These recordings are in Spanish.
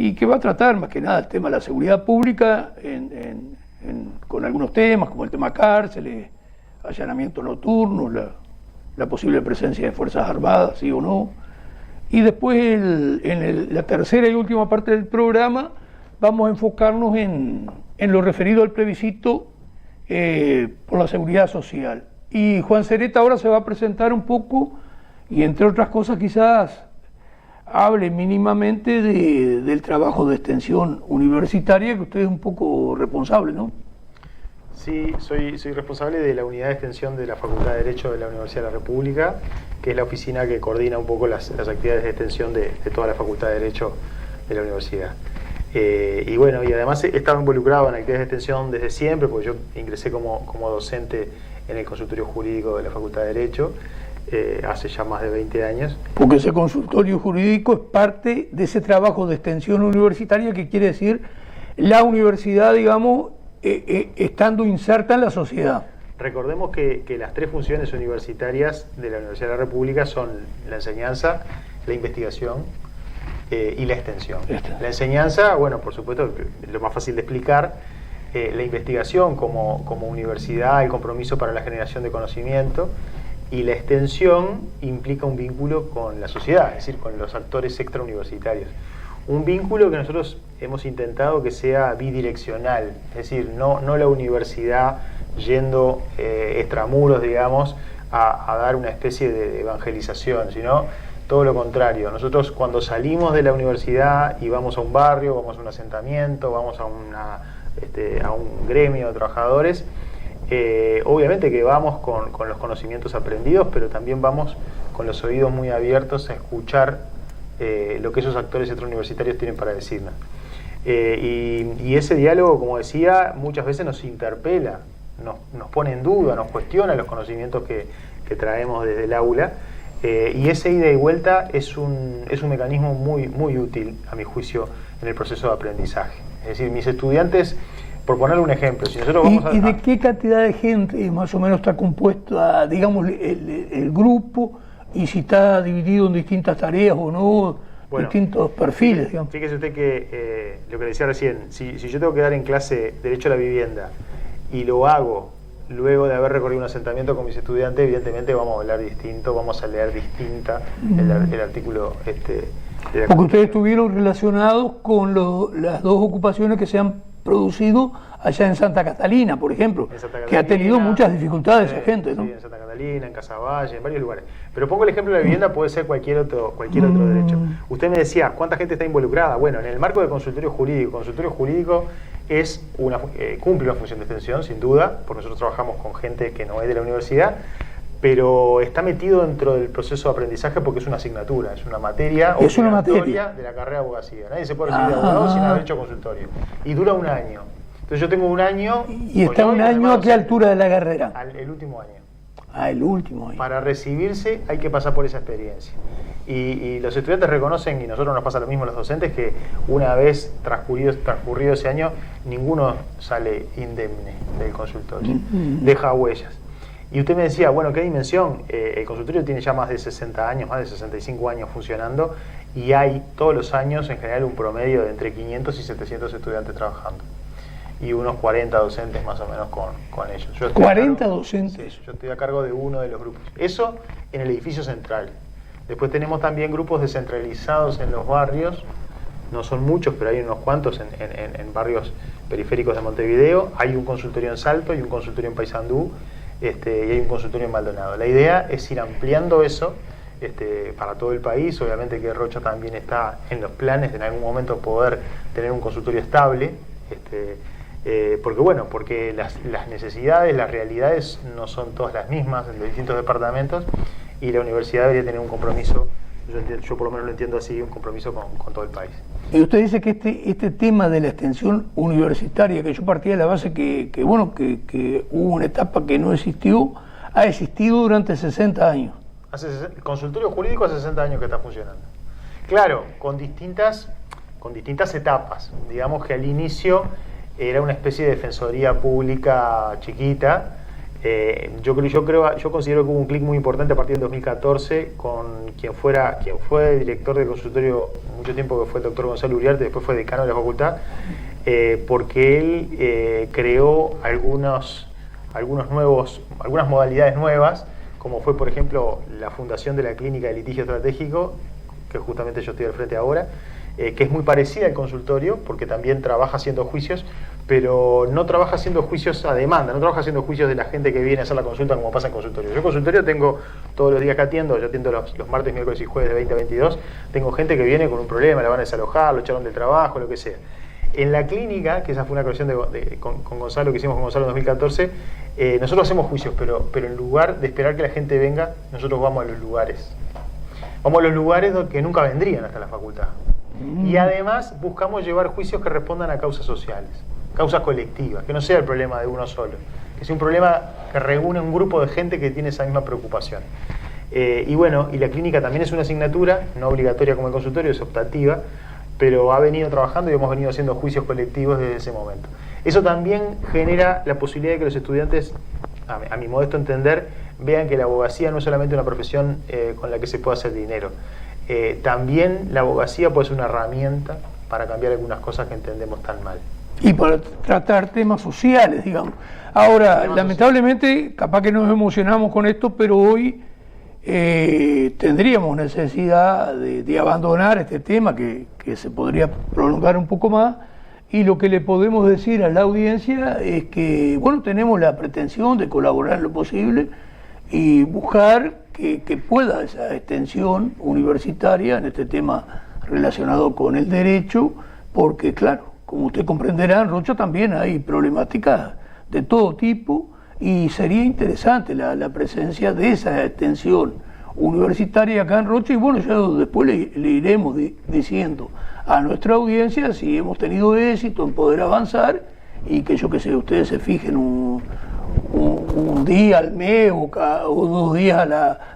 y que va a tratar más que nada el tema de la seguridad pública con algunos temas, como el tema cárceles, allanamientos nocturnos, la posible presencia de Fuerzas Armadas, sí o no. Y después, la tercera y última parte del programa, vamos a enfocarnos en lo referido al plebiscito por la seguridad social. Y Juan Cereta ahora se va a presentar un poco, y entre otras cosas quizás hable mínimamente del trabajo de extensión universitaria, que usted es un poco responsable, ¿no? Sí, soy responsable de la unidad de extensión de la Facultad de Derecho de la Universidad de la República, que es la oficina que coordina un poco las actividades de extensión de toda la Facultad de Derecho de la universidad. Y bueno, y además he estado involucrado en actividades de extensión desde siempre, porque yo ingresé como docente en el consultorio jurídico de la Facultad de Derecho hace ya más de 20 años. Porque ese consultorio jurídico es parte de ese trabajo de extensión universitaria, que quiere decir la universidad, digamos, estando inserta en la sociedad. Recordemos que las tres funciones universitarias de la Universidad de la República son la enseñanza, la investigación y la extensión. La enseñanza, bueno, por supuesto, es lo más fácil de explicar. La investigación como universidad, el compromiso para la generación de conocimiento, y la extensión implica un vínculo con la sociedad, es decir, con los actores extrauniversitarios. Un vínculo que nosotros hemos intentado que sea bidireccional, es decir, no la universidad yendo extramuros, digamos, a dar una especie de evangelización, sino todo lo contrario. Nosotros, cuando salimos de la universidad y vamos a un barrio, vamos a un asentamiento, vamos a un gremio de trabajadores, obviamente que vamos con los conocimientos aprendidos, pero también vamos con los oídos muy abiertos a escuchar lo que esos actores extrauniversitarios tienen para decirnos. Y ese diálogo, como decía, muchas veces nos interpela, nos pone en duda, nos cuestiona los conocimientos que traemos desde el aula, y ese ida y vuelta es un mecanismo muy, muy útil, a mi juicio, en el proceso de aprendizaje. Es decir, mis estudiantes, por poner un ejemplo, si nosotros vamos ¿Y de qué cantidad de gente más o menos está compuesto, digamos, el grupo, y si está dividido en distintas tareas o no, bueno, distintos perfiles, digamos? Fíjese usted que lo que le decía recién, si yo tengo que dar en clase Derecho a la Vivienda y lo hago luego de haber recorrido un asentamiento con mis estudiantes, evidentemente vamos a hablar distinto, vamos a leer distinta el artículo de la Porque ustedes estuvieron relacionados con las dos ocupaciones que se han producido allá en Santa Catalina, por ejemplo, que ha tenido muchas dificultades esa gente, ¿no? Sí, en Santa Catalina, en Casaballe, en varios lugares. Pero pongo el ejemplo de la vivienda, puede ser cualquier otro derecho. Usted me decía, ¿cuánta gente está involucrada? Bueno, en el marco del consultorio jurídico cumple una función de extensión, sin duda, porque nosotros trabajamos con gente que no es de la universidad, pero está metido dentro del proceso de aprendizaje porque es una asignatura, es una materia obligatoria de la carrera de abogacía. Nadie se puede recibir de abogado sin haber hecho consultorio. Y dura un año. Entonces yo tengo un año... ¿Y está un año a qué altura de la carrera? El último año. El último año. Para recibirse hay que pasar por esa experiencia. Y los estudiantes reconocen, y nosotros nos pasa lo mismo a los docentes, que una vez transcurrido ese año, ninguno sale indemne del consultorio. Deja huellas. Y usted me decía, bueno, ¿qué dimensión? El consultorio tiene ya más de 60 años, más de 65 años funcionando, y hay todos los años en general un promedio de entre 500 y 700 estudiantes trabajando. Y unos 40 docentes más o menos con ellos. ¿40 docentes? Sí, yo estoy a cargo de uno de los grupos. Eso en el edificio central. Después tenemos también grupos descentralizados en los barrios. No son muchos, pero hay unos cuantos en barrios periféricos de Montevideo. Hay un consultorio en Salto y un consultorio en Paysandú. Y hay un consultorio en Maldonado. La idea es ir ampliando eso para todo el país. Obviamente que Rocha también está en los planes de en algún momento poder tener un consultorio estable, porque las necesidades, las realidades no son todas las mismas en los distintos departamentos, y la universidad debería tener un compromiso, yo por lo menos lo entiendo así, un compromiso con todo el país. Y usted dice que este tema de la extensión universitaria, que yo partía de la base que hubo una etapa que no existió, ha existido durante 60 años. El consultorio jurídico hace 60 años que está funcionando. Claro, con distintas etapas. Digamos que al inicio era una especie de defensoría pública chiquita, Yo considero que hubo un clic muy importante a partir del 2014 con quien fue director del consultorio mucho tiempo, que fue el doctor Gonzalo Uriarte, después fue decano de la facultad, porque él creó algunas modalidades nuevas, como fue, por ejemplo, la fundación de la Clínica de Litigio Estratégico, que justamente yo estoy al frente ahora, que es muy parecida al consultorio, porque también trabaja haciendo juicios, pero no trabaja haciendo juicios a demanda, no trabaja haciendo juicios de la gente que viene a hacer la consulta como pasa en consultorio. Yo en consultorio tengo todos los días que atiendo, yo atiendo los martes, miércoles y jueves de 20 a 22, tengo gente que viene con un problema, la van a desalojar, lo echaron del trabajo, lo que sea. En la clínica, que esa fue una creación con Gonzalo, que hicimos con Gonzalo en 2014, nosotros hacemos juicios, pero en lugar de esperar que la gente venga, nosotros vamos a los lugares. Vamos a los lugares que nunca vendrían hasta la facultad. Y además buscamos llevar juicios que respondan a causas sociales, causas colectivas, que no sea el problema de uno solo, que sea un problema que reúne un grupo de gente que tiene esa misma preocupación. Y la clínica también es una asignatura, no obligatoria como el consultorio, es optativa, pero ha venido trabajando y hemos venido haciendo juicios colectivos desde ese momento. Eso también genera la posibilidad de que los estudiantes, a mi modesto entender, vean que la abogacía no es solamente una profesión con la que se puede hacer dinero. También la abogacía puede ser una herramienta para cambiar algunas cosas que entendemos tan mal. Y para tratar temas sociales, digamos. Ahora, lamentablemente, capaz que nos emocionamos con esto, pero hoy tendríamos necesidad de abandonar este tema que se podría prolongar un poco más, y lo que le podemos decir a la audiencia es que, tenemos la pretensión de colaborar en lo posible y buscar que pueda esa extensión universitaria en este tema relacionado con el derecho, porque claro, como usted comprenderá, en Rocha también hay problemáticas de todo tipo y sería interesante la presencia de esa extensión universitaria acá en Rocha, y ya después le iremos diciendo a nuestra audiencia si hemos tenido éxito en poder avanzar, y que ustedes se fijen un día al mes o 2 días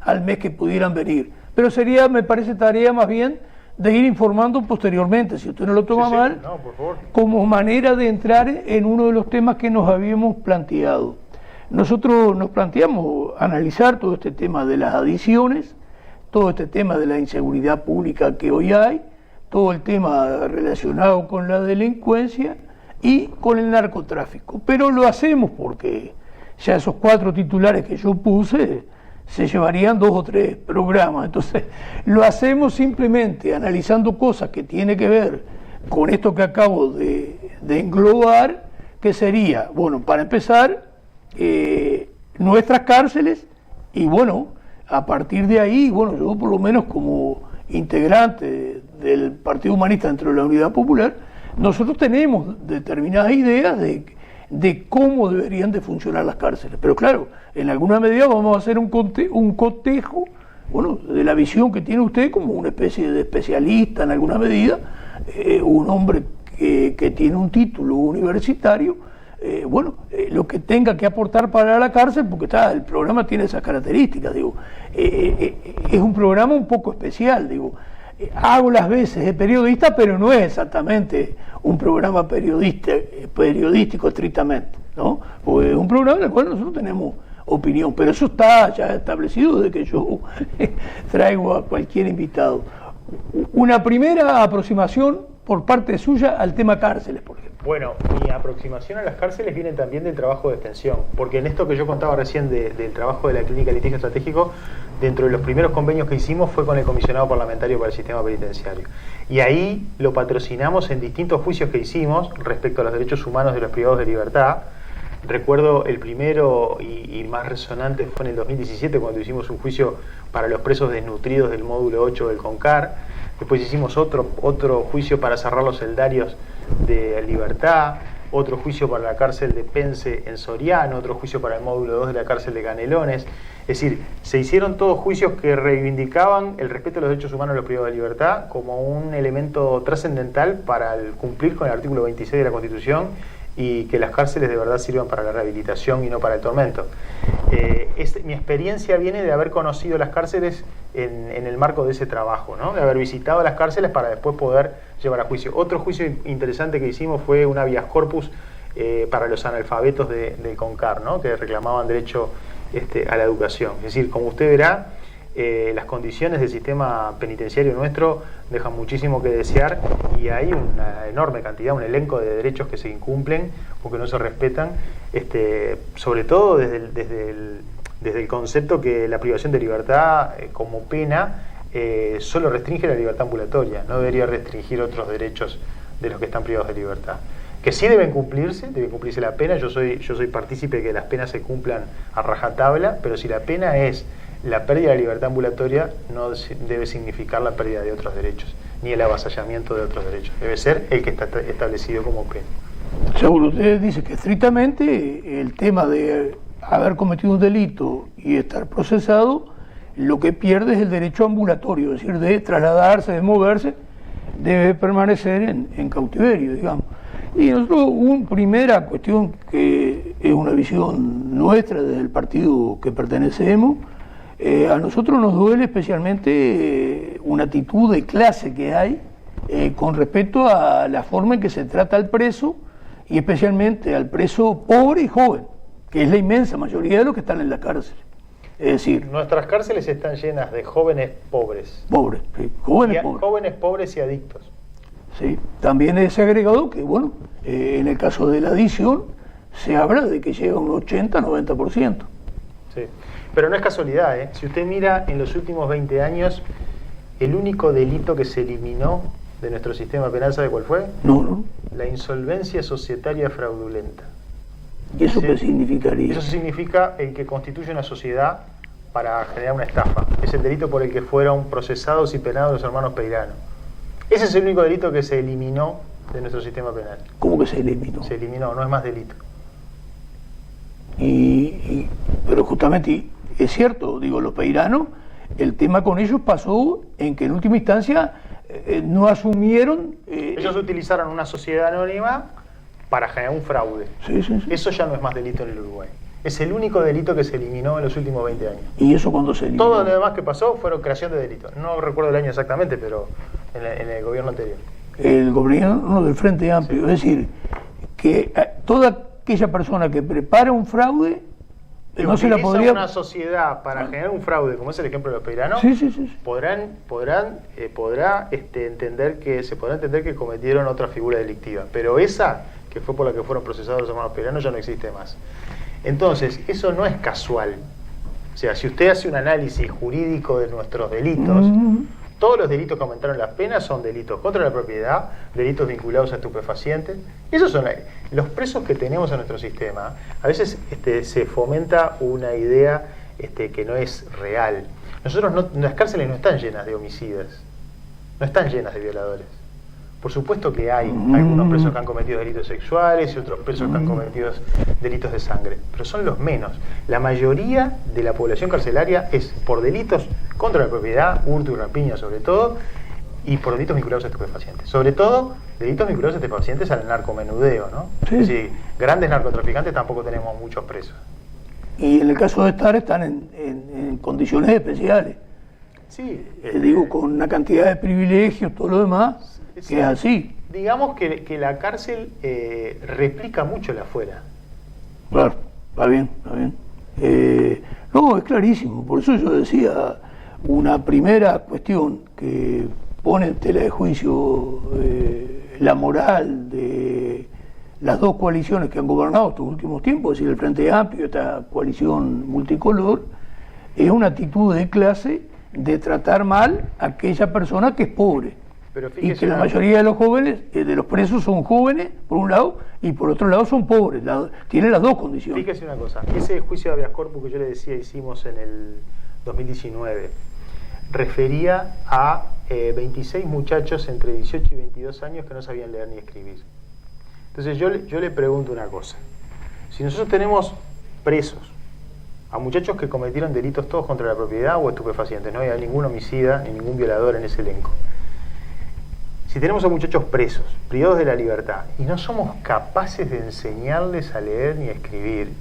al mes que pudieran venir. Pero sería, me parece, tarea más bien de ir informando posteriormente, si usted no lo toma mal, no, por favor, como manera de entrar en uno de los temas que nos habíamos planteado. Nosotros nos planteamos analizar todo este tema de las adicciones, todo este tema de la inseguridad pública que hoy hay, todo el tema relacionado con la delincuencia y con el narcotráfico. Pero lo hacemos porque ya esos 4 titulares que yo puse se llevarían 2 o 3 programas. Entonces lo hacemos simplemente analizando cosas que tienen que ver con esto que acabo de englobar, que sería, para empezar, nuestras cárceles, y a partir de ahí, yo por lo menos como integrante del Partido Humanista dentro de la Unidad Popular, nosotros tenemos determinadas ideas de cómo deberían de funcionar las cárceles. Pero claro, en alguna medida vamos a hacer un cotejo, de la visión que tiene usted como una especie de especialista en alguna medida, un hombre que tiene un título universitario, lo que tenga que aportar para la cárcel, porque el programa tiene esas características, es un programa un poco especial, hago las veces de periodista, pero no es exactamente un programa periodístico estrictamente, ¿no? Porque es un programa en el cual nosotros tenemos opinión, pero eso está ya establecido desde que yo traigo a cualquier invitado. Una primera aproximación por parte suya al tema cárceles, por ejemplo. Bueno, mi aproximación a las cárceles viene también del trabajo de extensión, porque en esto que yo contaba recién del trabajo de la Clínica de Litigio Estratégico, dentro de los primeros convenios que hicimos fue con el Comisionado Parlamentario para el Sistema Penitenciario. Y ahí lo patrocinamos en distintos juicios que hicimos respecto a los derechos humanos de los privados de libertad. Recuerdo el primero y más resonante fue en el 2017, cuando hicimos un juicio para los presos desnutridos del módulo 8 del CONCAR. Después hicimos otro juicio para cerrar los celdarios de Libertad, otro juicio para la cárcel de Pence en Soriano, otro juicio para el módulo 2 de la cárcel de Canelones. Es decir, se hicieron todos juicios que reivindicaban el respeto a los derechos humanos de los privados de libertad como un elemento trascendental para cumplir con el artículo 26 de la Constitución, y que las cárceles de verdad sirvan para la rehabilitación y no para el tormento. Mi experiencia viene de haber conocido las cárceles en el marco de ese trabajo, ¿no? De haber visitado las cárceles para después poder llevar a juicio. Otro juicio interesante que hicimos fue un habeas corpus para los analfabetos de CONCAR, ¿no? Que reclamaban derecho a la educación. Es decir, como usted verá, las condiciones del sistema penitenciario nuestro dejan muchísimo que desear y hay una enorme cantidad, un elenco de derechos que se incumplen o que no se respetan, sobre todo desde el concepto que la privación de libertad como pena solo restringe la libertad ambulatoria, no debería restringir otros derechos de los que están privados de libertad. Que sí debe cumplirse la pena. Yo soy partícipe de que las penas se cumplan a rajatabla, pero si la pena es la pérdida de la libertad ambulatoria, no debe significar la pérdida de otros derechos, ni el avasallamiento de otros derechos. Debe ser el que está establecido como pena. Seguro, usted dice que estrictamente el tema de haber cometido un delito y estar procesado, lo que pierde es el derecho ambulatorio, es decir, de trasladarse, de moverse, debe permanecer en cautiverio, digamos. Y nosotros, una primera cuestión que es una visión nuestra desde el partido que pertenecemos, a nosotros nos duele especialmente una actitud de clase que hay con respecto a la forma en que se trata al preso y especialmente al preso pobre y joven, que es la inmensa mayoría de los que están en la cárcel. Es decir, nuestras cárceles están llenas de jóvenes pobres. Pobres, sí, Jóvenes pobres y adictos. Sí, también es agregado que, bueno, en el caso de la adicción se habla de que llega a un 80-90%. Sí, pero no es casualidad, ¿eh? Si usted mira en los últimos 20 años, el único delito que se eliminó de nuestro sistema penal, ¿sabe cuál fue? No. La insolvencia societaria fraudulenta. ¿Y eso qué significaría? Eso significa el que constituye una sociedad para generar una estafa. Es el delito por el que fueron procesados y penados los hermanos Peirano. Ese es el único delito que se eliminó de nuestro sistema penal. ¿Cómo que se eliminó? Se eliminó, no es más delito. Pero justamente, es cierto, digo, los Peiranos, el tema con ellos pasó en que en última instancia no asumieron... ellos utilizaron una sociedad anónima para generar un fraude. Sí. Eso ya no es más delito en el Uruguay. Es el único delito que se eliminó en los últimos 20 años. ¿Y eso cuándo se eliminó? Todo lo demás que pasó fueron creación de delitos. No recuerdo el año exactamente, pero en el gobierno anterior. El gobierno del Frente Amplio. Sí. Es decir, que toda aquella persona que prepara un fraude no se la podría... una sociedad para generar un fraude, como es el ejemplo de los Peiranos, sí. podrá entender que cometieron otra figura delictiva. Pero esa, que fue por la que fueron procesados los hermanos Peiranos, ya no existe más. Entonces, eso no es casual. O sea, si usted hace un análisis jurídico de nuestros delitos, todos los delitos que aumentaron las penas son delitos contra la propiedad, delitos vinculados a estupefacientes. Esos son los presos que tenemos en nuestro sistema. A veces se fomenta una idea que no es real. Las cárceles no están llenas de homicidas, no están llenas de violadores. Por supuesto que hay algunos presos que han cometido delitos sexuales y otros presos que han cometido delitos de sangre, pero son los menos. La mayoría de la población carcelaria es por delitos contra la propiedad, hurto y rapiña sobre todo, y por delitos vinculados a estupefacientes. Sobre todo, delitos vinculados a estupefacientes al narcomenudeo, ¿no? Sí. Es decir, grandes narcotraficantes tampoco tenemos muchos presos. Y en el caso de estar, están en condiciones especiales. Sí. Digo, con una cantidad de privilegios, todo lo demás... que es así. Digamos que la cárcel replica mucho la afuera. Claro, está bien. No, es clarísimo. Por eso yo decía, una primera cuestión que pone en tela de juicio la moral de las dos coaliciones que han gobernado estos últimos tiempos, es decir, el Frente Amplio y esta coalición multicolor, es una actitud de clase de tratar mal a aquella persona que es pobre. Pero y que la mayoría de los jóvenes, de los presos son jóvenes, por un lado, y por otro lado son pobres. Tienen las dos condiciones. Fíjese una cosa, ese juicio de habeas corpus que yo le decía hicimos en el 2019, refería a 26 muchachos entre 18 y 22 años que no sabían leer ni escribir. Entonces yo le pregunto una cosa. Si nosotros tenemos presos a muchachos que cometieron delitos todos contra la propiedad o estupefacientes, no había ningún homicida ni ningún violador en ese elenco. Si tenemos a muchachos presos, privados de la libertad, y no somos capaces de enseñarles a leer ni a escribir,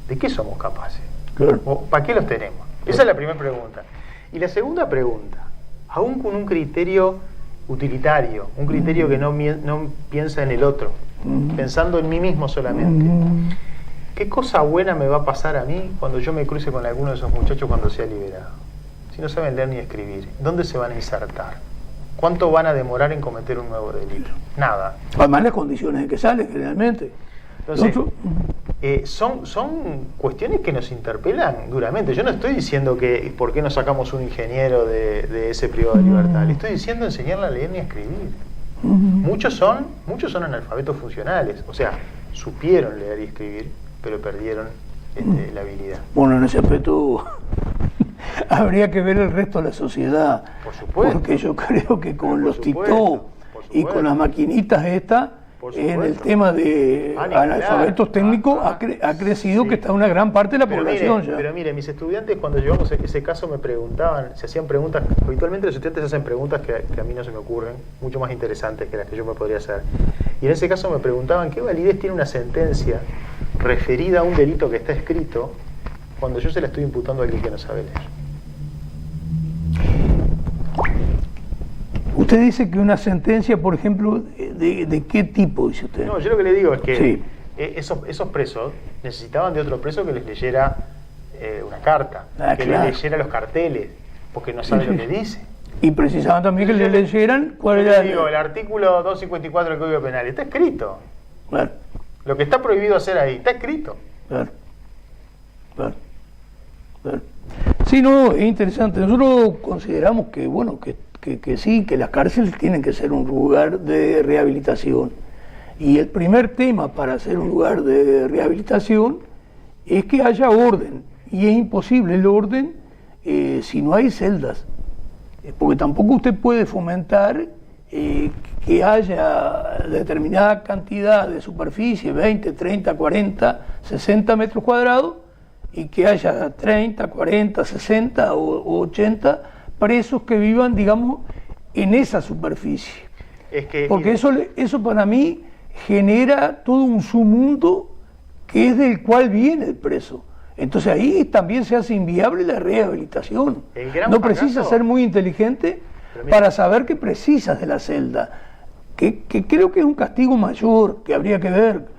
¿de qué somos capaces? Claro. ¿Para qué los tenemos? Esa es la primera pregunta. Y la segunda pregunta, aún con un criterio utilitario, un criterio que no piensa en el otro, pensando en mí mismo solamente. ¿Qué cosa buena me va a pasar a mí cuando yo me cruce con alguno de esos muchachos cuando sea liberado? Si no saben leer ni escribir, ¿dónde se van a insertar? ¿Cuánto van a demorar en cometer un nuevo delito? Nada. Además las condiciones en que salen generalmente. Entonces, son cuestiones que nos interpelan duramente. Yo no estoy diciendo que por qué no sacamos un ingeniero de ese privado de libertad. Le estoy diciendo enseñarle a leer ni a escribir. Muchos son analfabetos funcionales. O sea, supieron leer y escribir, pero perdieron la habilidad. Bueno, en ese aspecto habría que ver el resto de la sociedad. Por supuesto. Porque yo creo que con los TikTok y con las maquinitas estas, en el tema de analfabetos técnicos ha crecido, que está una gran parte de la población ya. Pero mire, mis estudiantes cuando llevamos ese caso me preguntaban, se hacían preguntas, habitualmente los estudiantes hacen preguntas que a mí no se me ocurren, mucho más interesantes que las que yo me podría hacer. Y en ese caso me preguntaban qué validez tiene una sentencia referida a un delito que está escrito cuando yo se la estoy imputando a alguien que no sabe leer. Usted dice que una sentencia, por ejemplo, ¿de qué tipo, dice usted? No, yo lo que le digo es que esos presos necesitaban de otro preso que les leyera una carta, que les leyera los carteles, porque no sabe lo que dice. Y precisaban también que le leyeran cuál era... Digo, el artículo 254 del Código Penal, está escrito. Claro. Lo que está prohibido hacer ahí, está escrito. Claro. Sí, no, es interesante. Nosotros consideramos que, bueno, que sí, que las cárceles tienen que ser un lugar de rehabilitación. Y el primer tema para ser un lugar de rehabilitación es que haya orden. Y es imposible el orden si no hay celdas. Porque tampoco usted puede fomentar que haya determinada cantidad de superficie, 20, 30, 40, 60 metros cuadrados, y que haya 30, 40, 60 o 80 presos que vivan, digamos, en esa superficie. Porque eso para mí genera todo un submundo que es del cual viene el preso. Entonces ahí también se hace inviable la rehabilitación. No precisas ser muy inteligente para saber que precisas de la celda, que creo que es un castigo mayor, que habría que ver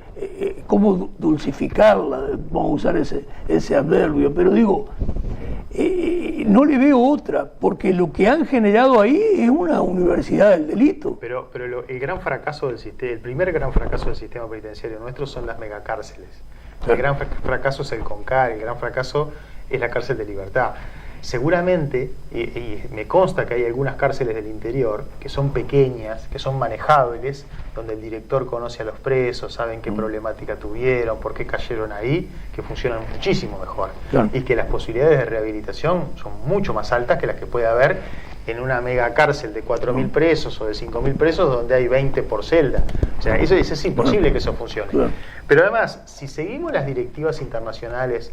cómo dulcificarla, vamos a usar ese adverbio, pero digo, no le veo otra, porque lo que han generado ahí es una universidad del delito. Pero el gran fracaso del sistema, el primer gran fracaso del sistema penitenciario nuestro son las megacárceles. El gran fracaso es el CONCAR, el gran fracaso es la cárcel de Libertad. Seguramente, y me consta que hay algunas cárceles del interior que son pequeñas, que son manejables, donde el director conoce a los presos, saben qué problemática tuvieron, por qué cayeron ahí, que funcionan muchísimo mejor. Claro. Y que las posibilidades de rehabilitación son mucho más altas que las que puede haber en una mega cárcel de 4.000 presos o de 5.000 presos donde hay 20 por celda. O sea, eso es imposible que eso funcione. Claro. Pero además, si seguimos las directivas internacionales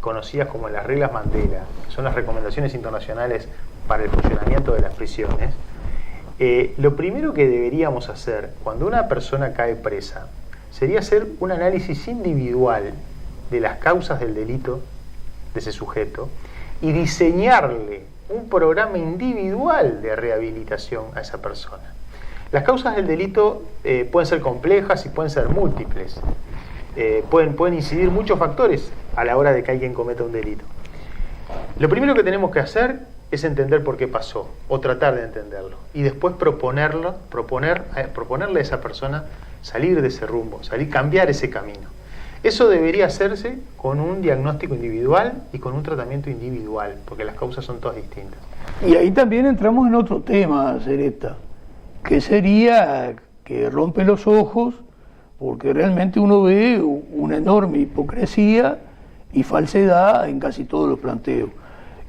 conocidas como las reglas Mandela, que son las recomendaciones internacionales para el funcionamiento de las prisiones, lo primero que deberíamos hacer cuando una persona cae presa sería hacer un análisis individual de las causas del delito de ese sujeto y diseñarle un programa individual de rehabilitación a esa persona. Las causas del delito pueden ser complejas y pueden ser múltiples. Pueden incidir muchos factores a la hora de que alguien cometa un delito. Lo primero que tenemos que hacer es entender por qué pasó, o tratar de entenderlo, y después proponerle a esa persona salir de ese rumbo, cambiar ese camino. Eso debería hacerse con un diagnóstico individual y con un tratamiento individual, porque las causas son todas distintas. Y ahí también entramos en otro tema, Sereta, que sería que rompe los ojos, porque realmente uno ve una enorme hipocresía y falsedad en casi todos los planteos.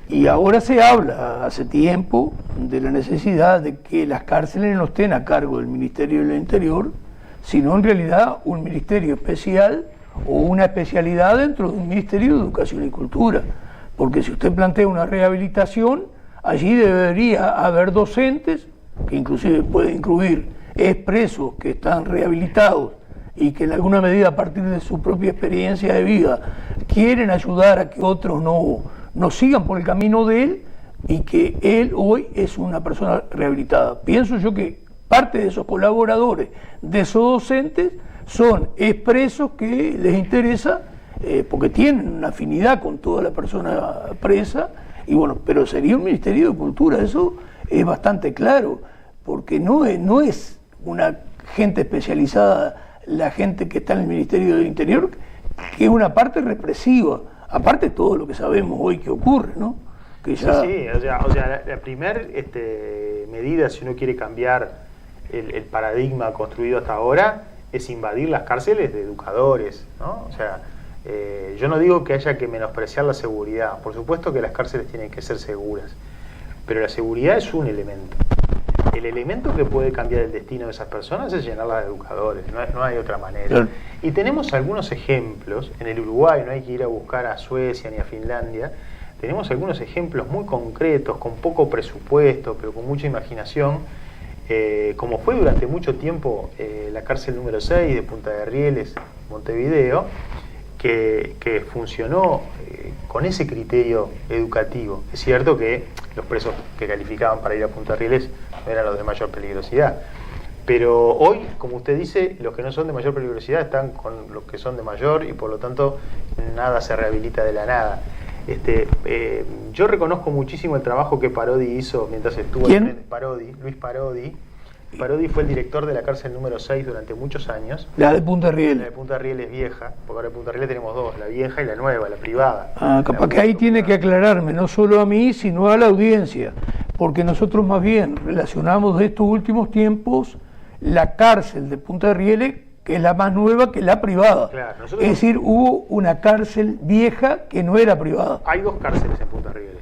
Y ahora se habla, hace tiempo, de la necesidad de que las cárceles no estén a cargo del Ministerio del Interior, sino en realidad un ministerio especial o una especialidad dentro de un Ministerio de Educación y Cultura. Porque si usted plantea una rehabilitación, allí debería haber docentes, que inclusive pueden incluir expresos que están rehabilitados y que en alguna medida a partir de su propia experiencia de vida quieren ayudar a que otros no sigan por el camino de él, y que él hoy es una persona rehabilitada. Pienso yo que parte de esos colaboradores, de esos docentes, son expresos que les interesa porque tienen una afinidad con toda la persona presa, y bueno, pero sería un Ministerio de Cultura, eso es bastante claro, porque no es una gente especializada, la gente que está en el Ministerio del Interior, que es una parte represiva, aparte de todo lo que sabemos hoy que ocurre, ¿no? Que ya... Sí, o sea, la primera medida, si uno quiere cambiar el paradigma construido hasta ahora, es invadir las cárceles de educadores, ¿no? O sea, yo no digo que haya que menospreciar la seguridad, por supuesto que las cárceles tienen que ser seguras, pero la seguridad es un elemento. El elemento que puede cambiar el destino de esas personas es llenarlas de educadores, no hay otra manera. Claro. Y tenemos algunos ejemplos, en el Uruguay, no hay que ir a buscar a Suecia ni a Finlandia, tenemos algunos ejemplos muy concretos, con poco presupuesto, pero con mucha imaginación, como fue durante mucho tiempo la cárcel número 6 de Punta de Rieles, Montevideo, que funcionó con ese criterio educativo. Es cierto que los presos que calificaban para ir a Punta de Rieles no eran los de mayor peligrosidad, pero hoy, como usted dice, los que no son de mayor peligrosidad están con los que son de mayor, y por lo tanto nada se rehabilita de la nada. Yo reconozco muchísimo el trabajo que Parodi hizo mientras estuvo en Luis Parodi. Parodi fue el director de la cárcel número 6 durante muchos años. La de Punta Rieles. La de Punta Rieles vieja, porque ahora en Punta Rieles tenemos dos, la vieja y la nueva, la privada. Capaz que ahí tiene que aclararme, no solo a mí, sino a la audiencia, porque nosotros más bien relacionamos de estos últimos tiempos la cárcel de Punta Rieles, que es la más nueva que la privada. Claro, es decir, hubo una cárcel vieja que no era privada. Hay dos cárceles en Punta Rieles.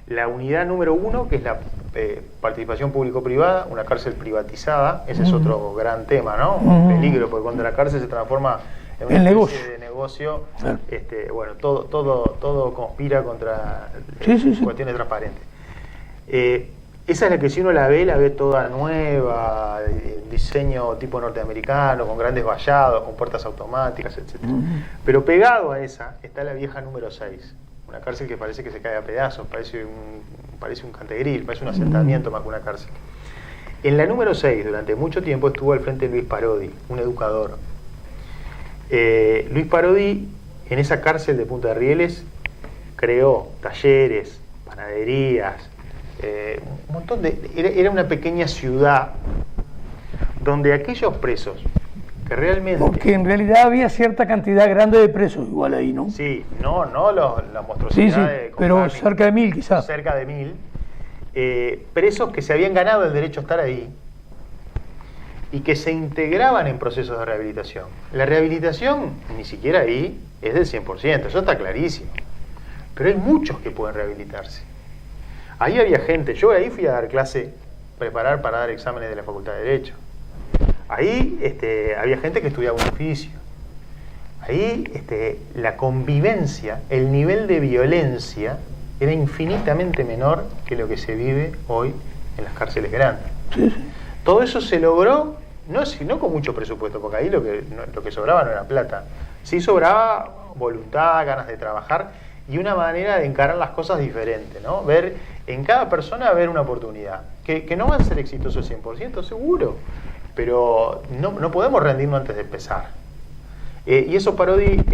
La unidad número 1, que es la participación público-privada, una cárcel privatizada, ese es otro gran tema, ¿no? Un peligro, porque cuando la cárcel se transforma en una especie de negocio, claro. Bueno, todo conspira contra cuestiones transparentes. Esa es la que, si uno la ve toda nueva, diseño tipo norteamericano, con grandes vallados, con puertas automáticas, etc. Pero pegado a esa está la vieja número 6, una cárcel que parece que se cae a pedazos, parece un cantegril, parece un asentamiento más que una cárcel. En la número 6, durante mucho tiempo, estuvo al frente Luis Parodi, un educador. Luis Parodi, en esa cárcel de Punta de Rieles, creó talleres, panaderías, un montón era una pequeña ciudad donde aquellos presos que realmente... Porque en realidad había cierta cantidad grande de presos igual ahí, ¿no? Sí, no la monstruosidad de... pero cerca de 1000 quizás. Cerca de 1000 presos que se habían ganado el derecho a estar ahí y que se integraban en procesos de rehabilitación. La rehabilitación ni siquiera ahí es del 100%, eso está clarísimo, pero hay muchos que pueden rehabilitarse. Ahí había gente, yo ahí fui a dar clase, preparar para dar exámenes de la Facultad de Derecho. Ahí había gente que estudiaba un oficio. Ahí la convivencia, el nivel de violencia era infinitamente menor que lo que se vive hoy en las cárceles grandes. Sí. Todo eso se logró, no con mucho presupuesto, porque ahí lo que sobraba no era plata. Sí sobraba voluntad, ganas de trabajar y una manera de encarar las cosas diferente, ¿no? Ver en cada persona una oportunidad. Que no van a ser exitosos 100%, seguro, pero no podemos rendirnos antes de empezar. Y eso Parodi,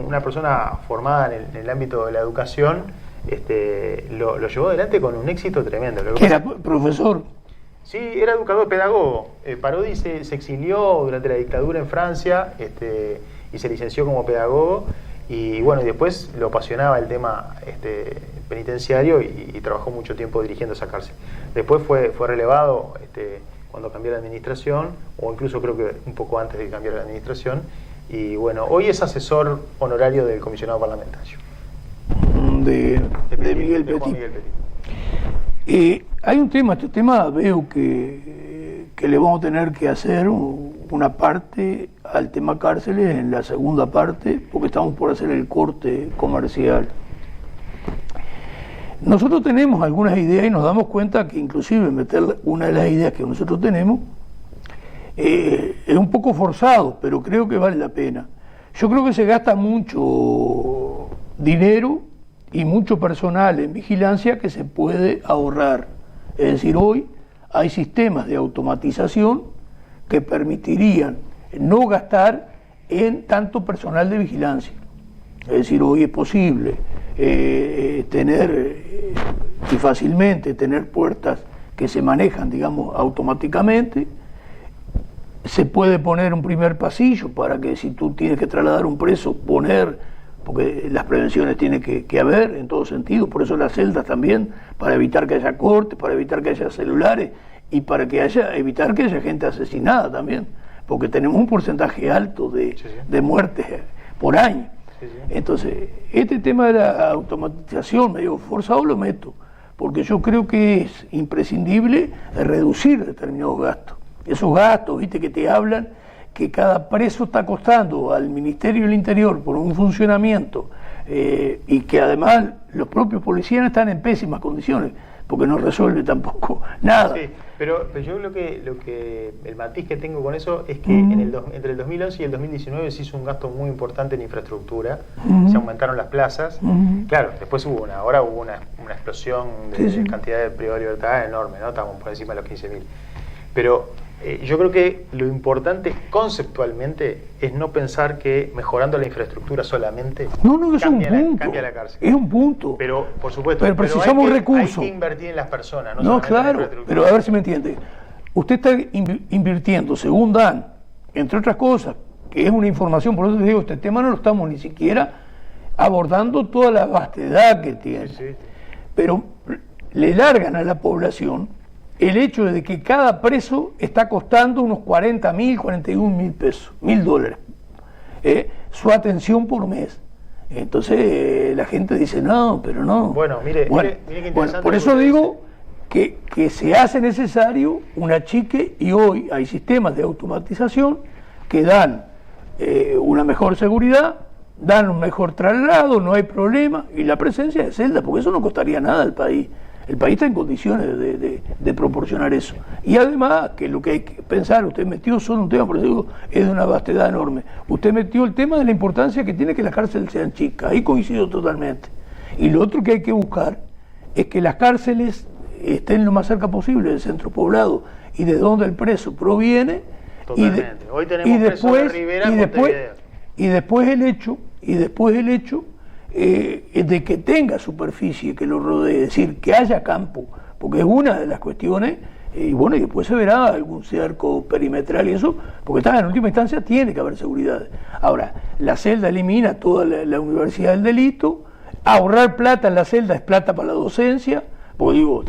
una persona formada en el ámbito de la educación, lo llevó adelante con un éxito tremendo. ¿Era profesor? Sí, era educador, pedagogo. Parodi se exilió durante la dictadura en Francia y se licenció como pedagogo. Y bueno, y después lo apasionaba el tema penitenciario y trabajó mucho tiempo dirigiendo esa cárcel. Después fue relevado cuando cambió la administración, o incluso creo que un poco antes de que cambiara la administración. Y bueno, hoy es asesor honorario del comisionado parlamentario. De Miguel Petit. Hay un tema, este tema veo que le vamos a tener que hacer una parte al tema cárceles en la segunda parte, porque estamos por hacer el corte comercial. Nosotros tenemos algunas ideas y nos damos cuenta que inclusive meter una de las ideas que nosotros tenemos es un poco forzado, pero creo que vale la pena. Yo creo que se gasta mucho dinero y mucho personal en vigilancia que se puede ahorrar. Es decir, hoy hay sistemas de automatización que permitirían no gastar en tanto personal de vigilancia. Es decir, hoy es posible tener y fácilmente tener puertas que se manejan, digamos, automáticamente. Se puede poner un primer pasillo para que si tú tienes que trasladar un preso, porque las prevenciones tienen que haber en todo sentido, por eso las celdas también, para evitar que haya cortes, para evitar que haya celulares y para evitar que haya gente asesinada también, porque tenemos un porcentaje alto de muertes por año. Entonces, este tema de la automatización, medio forzado lo meto, porque yo creo que es imprescindible reducir determinados gastos. Esos gastos, viste, que te hablan que cada preso está costando al Ministerio del Interior por un funcionamiento y que además los propios policías están en pésimas condiciones, porque no resuelve tampoco nada. Sí, pero yo lo que el matiz que tengo con eso es que entre el 2011 y el 2019 se hizo un gasto muy importante en infraestructura, se aumentaron las plazas, claro, después hubo una explosión de cantidad de privadas de libertad enorme, ¿no? Estábamos por encima de los 15.000, pero yo creo que lo importante conceptualmente es no pensar que mejorando la infraestructura solamente es un punto, cambia la cárcel. Es un punto. Pero, por supuesto, pero precisamos recursos. Hay que invertir en las personas. No, claro, pero a ver si me entiende. Usted está invirtiendo, según Dan, entre otras cosas, que es una información, por eso te digo, este tema no lo estamos ni siquiera abordando toda la vastedad que tiene. Sí. Pero le largan a la población el hecho de que cada preso está costando unos 40.000, 41.000 pesos, $1.000, su atención por mes. Entonces la gente dice, no, pero no. Bueno, mire qué interesante. Por eso digo que se hace necesario un achique, y hoy hay sistemas de automatización que dan una mejor seguridad, dan un mejor traslado, no hay problema, y la presencia de celdas, porque eso no costaría nada al país. El país está en condiciones de proporcionar eso. Y además, que lo que hay que pensar, usted metió solo un tema, por eso digo, es de una vastedad enorme. Usted metió el tema de la importancia que tiene que las cárceles sean chicas, ahí coincido totalmente. Y lo otro que hay que buscar es que las cárceles estén lo más cerca posible del centro poblado y de donde el preso proviene. Totalmente. Hoy tenemos presos de Rivera, y después el hecho de que tenga superficie que lo rodee, es decir, que haya campo, porque es una de las cuestiones, y bueno, y después se verá algún cerco perimetral y eso, porque en última instancia tiene que haber seguridad. Ahora, la celda elimina toda la universidad del delito, ahorrar plata en la celda es plata para la docencia, porque digo,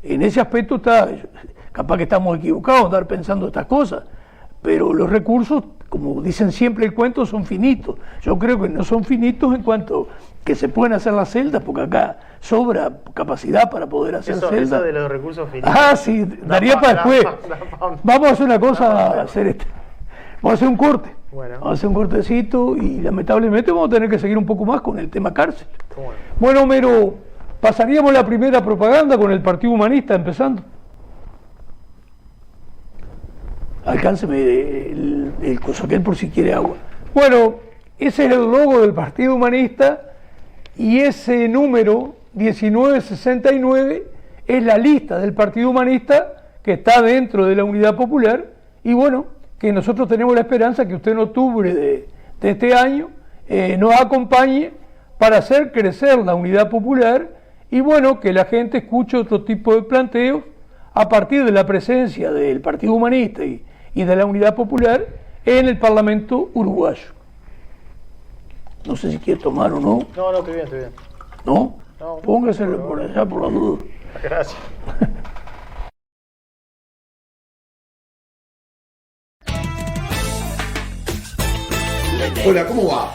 en ese aspecto capaz que estamos equivocados andar pensando estas cosas, pero los recursos, como dicen siempre el cuento, son finitos. Yo creo que no son finitos en cuanto que se pueden hacer las celdas, porque acá sobra capacidad para poder hacer celdas. Eso de los recursos finitos. Sí, daría para después. Vamos a hacer una cosa, vamos a hacer un corte. Vamos a hacer un cortecito y lamentablemente vamos a tener que seguir un poco más con el tema cárcel. Bueno, Homero, pasaríamos la primera propaganda con el Partido Humanista empezando. Alcánceme el cosoquel por si quiere agua. Bueno, ese es el logo del Partido Humanista y ese número 1969 es la lista del Partido Humanista que está dentro de la Unidad Popular, y bueno, que nosotros tenemos la esperanza que usted en octubre de este año nos acompañe para hacer crecer la Unidad Popular, y bueno, que la gente escuche otro tipo de planteos a partir de la presencia del Partido Humanista y de la Unidad Popular en el Parlamento uruguayo. No sé si quiere tomar o no. No, estoy bien. ¿No? Póngaselo por allá por la duda. Gracias. Hola, ¿cómo va?